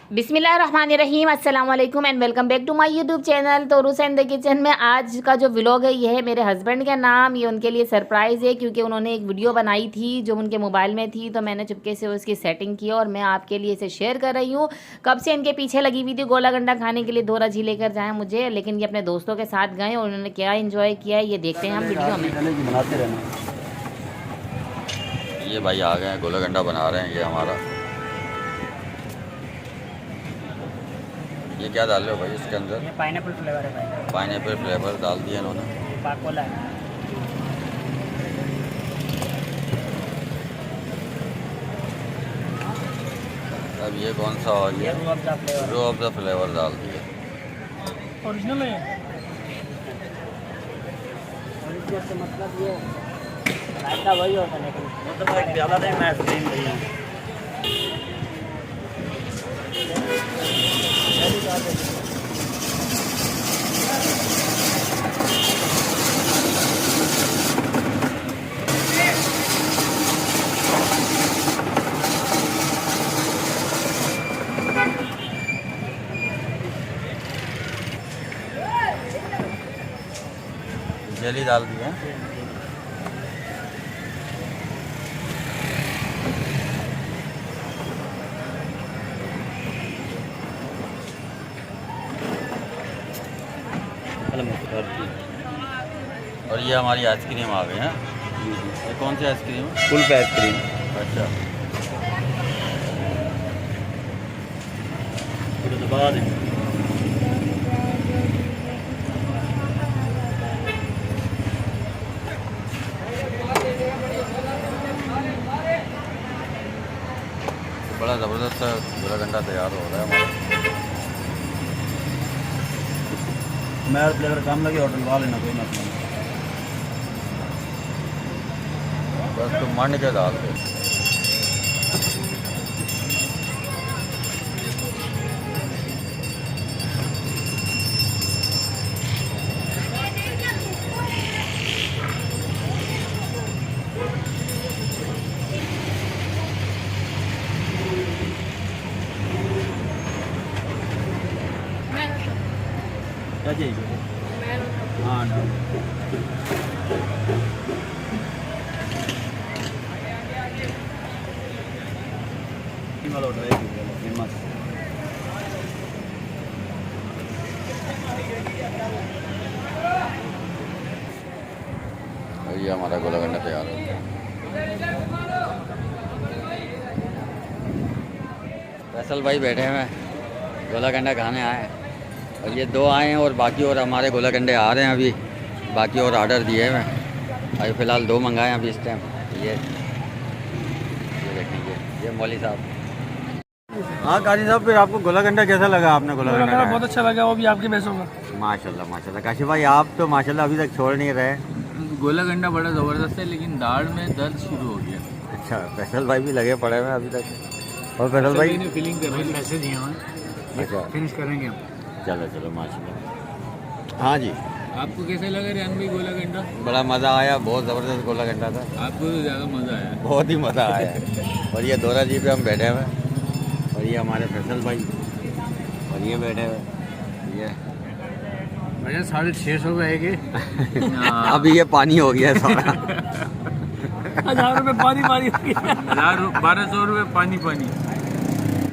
बिस्मिल्लाहिर्रहमानिर्रहीम, अस्सलाम वालेकुम and welcome back to my YouTube channel Torus and the kitchen में। आज का जो व्लॉग है ये है मेरे हस्बैंड का नाम। ये उनके लिए सरप्राइज़ है क्योंकि उन्होंने एक वीडियो बनाई थी जो उनके मोबाइल में थी, तो मैंने चुपके से उसकी सेटिंग की और मैं आपके लिए इसे शेयर कर रही हूँ। कब से इनके पीछे लगी हुई थी गोला गंडा खाने के लिए, धोरा जी लेकर जाएँ मुझे, लेकिन ये अपने दोस्तों के साथ गए और उन्होंने क्या इन्जॉय किया है ये देखते हैं हम वीडियो में। ये भाई आ गए हैं, गोला गंडा बना रहे हैं। ये हमारा, ये क्या डाल रहे हो भाई इसके अंदर? ये पाइनएप्पल फ्लेवर है भाई। पाइनएप्पल फ्लेवर डाल दिया इन्होंने। पाकोला है। अब ये कौन सा और ये रू अफ़ज़ा फ्लेवर। रू अफ़ज़ा फ्लेवर डाल दिया। ओरिजिनल है। ओरिजिनल से मतलब ये रायता वही होता है, लेकिन मतलब एक प्याला दें मैं आइसक्रीम भैया। जेली डाल दिया। और ये हमारी आइसक्रीम आ गई है। ये कौन सी आइसक्रीम है? कुल्फ आइसक्रीम। अच्छा, बड़ा ज़बरदस्त गोला गंडा तैयार हो रहा है हमारा। मैं फ्लेवर काम लगे होटल वाले ना, कोई मसला नहीं। बस तुम मंड के डाल दो। क्या चाहिए? हाँ ना, वाला ऑर्डर है फेमस। और ये हमारा गोला गंडा तैयार हो गया। फैसल भाई बैठे हुए हैं, गोला गंडा खाने आए हैं। और ये दो आए हैं और बाकी और हमारे गोला गंडे आ रहे हैं अभी। बाकी और ऑर्डर दिए हुए हैं। अभी फ़िलहाल दो मंगाए हैं अभी इस टाइम। ये देखिए, ये मौली साहब। हाँ काजी साहब, फिर आपको गोला गंडा कैसा लगा? आपने गोला गंडा बहुत अच्छा लगा, वो भी आपके पैसों का। माशाल्लाह माशाल्लाह। काशिफ भाई आप तो माशाल्लाह अभी तक छोड़ नहीं रहे। गोला गंडा बड़ा ज़बरदस्त है, लेकिन दाढ़ में दर्द शुरू हो गया। अच्छा, फैसल भाई भी लगे पड़े हैं अभी तक। और फैसल भाई फीलिंग कर रहे हैं, पैसे दिए हैं, अच्छा फिनिश करेंगे हम। चलो चलो माशाल्लाह। हाँ जी, आपको कैसा लगा रियान भाई गोला गंडा? बड़ा मज़ा आया, बहुत ज़बरदस्त गोला गंडा था। आपको तो ज़्यादा मज़ा आया। बहुत ही मज़ा आया। और ये दोरा जी पे हम बैठे हुए हैं और ये हमारे फैसल भाई और ये बैठे हुए ये भैया 650 रुपये के। अभी ये पानी हो गया है सारा। 1000 रुपये पानी पानी। 1200 रुपये पानी पानी।